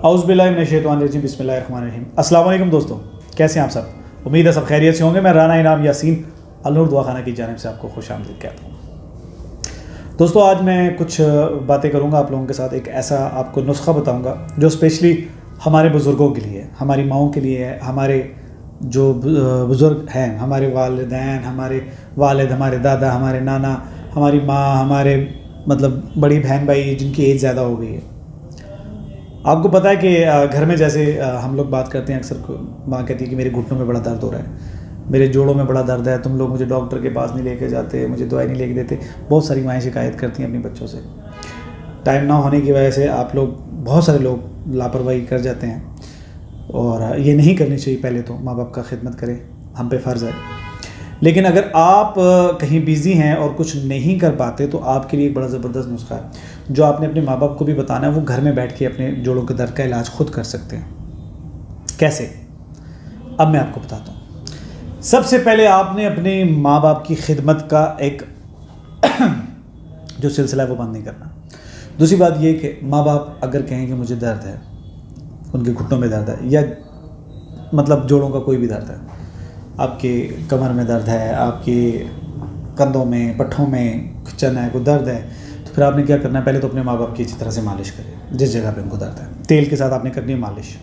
औज़ुबिल्लाहिमिनश्शैतानिर्रजीम बिस्मिल्लाहिर्रहमानिर्रहीम। अस्सलाम वालेकुम दोस्तों, कैसे हैं आप सब? उम्मीद है सब खैरियत से होंगे। मैं राना इनाम यासीन अल-नूर दुआखाना की जानिब से आपको खुशामदीद कहता हूँ। दोस्तों, आज मैं कुछ बातें करूँगा आप लोगों के साथ। एक ऐसा आपको नुस्खा बताऊँगा जो स्पेशली हमारे बुज़ुर्गों के लिए है, हमारी माओं के लिए है, हमारे जो बुज़ुर्ग हैं, हमारे वालिदैन, हमारे वालिद, हमारे दादा, हमारे नाना, हमारी माँ, हमारे मतलब बड़ी बहन भाई जिनकी एज ज़्यादा हो गई है। आपको पता है कि घर में जैसे हम लोग बात करते हैं, अक्सर माँ कहती है कि मेरे घुटनों में बड़ा दर्द हो रहा है, मेरे जोड़ों में बड़ा दर्द है, तुम लोग मुझे डॉक्टर के पास नहीं लेके जाते, मुझे दवाई नहीं लेके देते। बहुत सारी माएँ शिकायत करती हैं अपने बच्चों से। टाइम ना होने की वजह से आप लोग, बहुत सारे लोग लापरवाही कर जाते हैं, और ये नहीं करनी चाहिए। पहले तो माँ बाप का खिदमत करें, हम पे फ़र्ज़ है। लेकिन अगर आप कहीं बिज़ी हैं और कुछ नहीं कर पाते तो आपके लिए एक बड़ा ज़बरदस्त नुस्खा है जो आपने अपने माँ बाप को भी बताना है। वो घर में बैठ के अपने जोड़ों के दर्द का इलाज खुद कर सकते हैं। कैसे? अब मैं आपको बताता हूँ। सबसे पहले आपने अपने माँ बाप की खिदमत का एक जो सिलसिला है वो बंद नहीं करना। दूसरी बात ये कि माँ बाप अगर कहें कि मुझे दर्द है, उनके घुटनों में दर्द है, या मतलब जोड़ों का कोई भी दर्द है, आपके कमर में दर्द है, आपके कंधों में, पट्ठों में खिंचन है, कोई दर्द है, तो फिर आपने क्या करना है? पहले तो अपने माँ बाप की अच्छी तरह से मालिश करें जिस जगह पे उनको दर्द है। तेल के साथ आपने करनी है मालिश।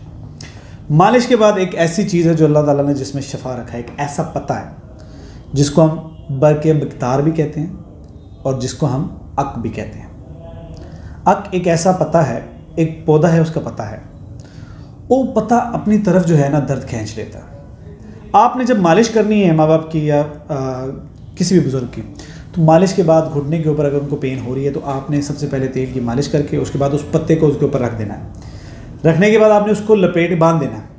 मालिश के बाद एक ऐसी चीज़ है जो अल्लाह ताला ने जिसमें शफा रखा है, एक ऐसा पत्ता है जिसको हम बरके मकतार भी कहते हैं और जिसको हम अक भी कहते हैं। अक एक ऐसा पत्ता है, एक पौधा है, उसका पत्ता है। वो पत्ता अपनी तरफ जो है ना दर्द खींच लेता है। आपने जब मालिश करनी है माँ बाप की या किसी भी बुज़ुर्ग की, तो मालिश के बाद घुटने के ऊपर अगर उनको पेन हो रही है तो आपने सबसे पहले तेल की मालिश करके उसके बाद उस पत्ते को उसके ऊपर रख देना है। रखने के बाद आपने उसको लपेट बांध देना है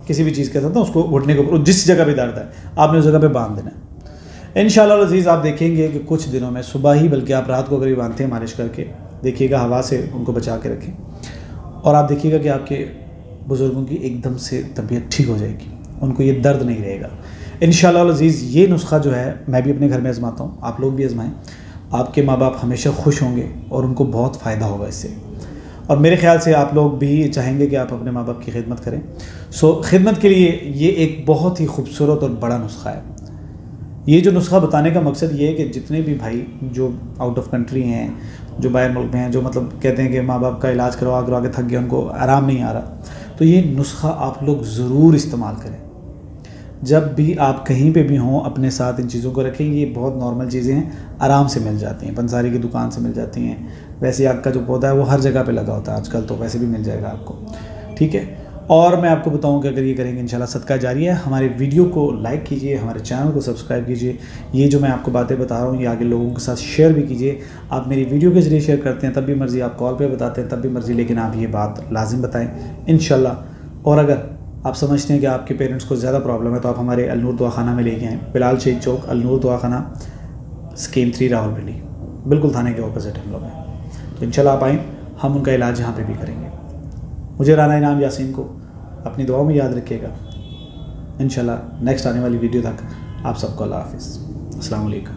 किसी भी चीज़ के साथ ना, उसको घुटने के ऊपर जिस जगह पे दर्द है आपने उस जगह पे बांध देना है। इंशाअल्लाह अज़ीज़ आप देखेंगे कि कुछ दिनों में सुबह ही, बल्कि आप रात को अगर भी बांधते हैं मालिश करके देखिएगा, हवा से उनको बचा के रखें, और आप देखिएगा कि आपके बुज़ुर्गों की एकदम से तबीयत ठीक हो जाएगी, उनको ये दर्द नहीं रहेगा इंशाअल्लाह अज़ीज़। ये नुस्खा जो है मैं भी अपने घर में आजमाता हूँ, आप लोग भी आजमाएं। आपके माँ बाप हमेशा खुश होंगे और उनको बहुत फ़ायदा होगा इससे, और मेरे ख़्याल से आप लोग भी चाहेंगे कि आप अपने माँ बाप की खिदमत करें। सो खिदमत के लिए ये एक बहुत ही खूबसूरत और बड़ा नुस्खा है। ये जो नुस्खा बताने का मकसद ये है कि जितने भी भाई जो आउट ऑफ कंट्री हैं, जो बाहर मुल्क में हैं, जो मतलब कहते हैं कि माँ बाप का इलाज करवा करवा के थक गए, उनको आराम नहीं आ रहा, तो ये नुस्खा आप लोग ज़रूर इस्तेमाल करें। जब भी आप कहीं पे भी हों अपने साथ इन चीज़ों को रखें। ये बहुत नॉर्मल चीज़ें हैं, आराम से मिल जाती हैं, पंसारी की दुकान से मिल जाती हैं। वैसे आग का जो पौधा है वो हर जगह पे लगा होता है आजकल, तो वैसे भी मिल जाएगा आपको, ठीक है। और मैं आपको बताऊं कि अगर ये करेंगे इंशाल्लाह सदका जारी है। हमारे वीडियो को लाइक कीजिए, हमारे चैनल को सब्सक्राइब कीजिए। ये जो मैं आपको बातें बता रहा हूँ ये आगे लोगों के साथ शेयर भी कीजिए। आप मेरी वीडियो के ज़रिए शेयर करते हैं तब भी मर्ज़ी, आप कॉल पर बताते हैं तब भी मर्ज़ी, लेकिन आप ये बात लाजिम बताएँ इंशाल्लाह। और अगर आप समझते हैं कि आपके पेरेंट्स को ज़्यादा प्रॉब्लम है तो आप हमारे अल-नूर दुआखाना में लेके आएँ। बिलाल शहीद चौक, अल-नूर दुआखाना, स्कीम 3, रावलपिंडी, बिल्कुल थाने के ऑपोजिट हम लोग हैं। तो इंशाल्लाह आप आएँ, हम उनका इलाज यहाँ पे भी करेंगे। मुझे राना इनाम यासीन को अपनी दुआओं में याद रखिएगा। इंशाल्लाह नेक्स्ट आने वाली वीडियो तक आप सबको अल्लाह हाफ़िज़, अस्सलाम वालेकुम।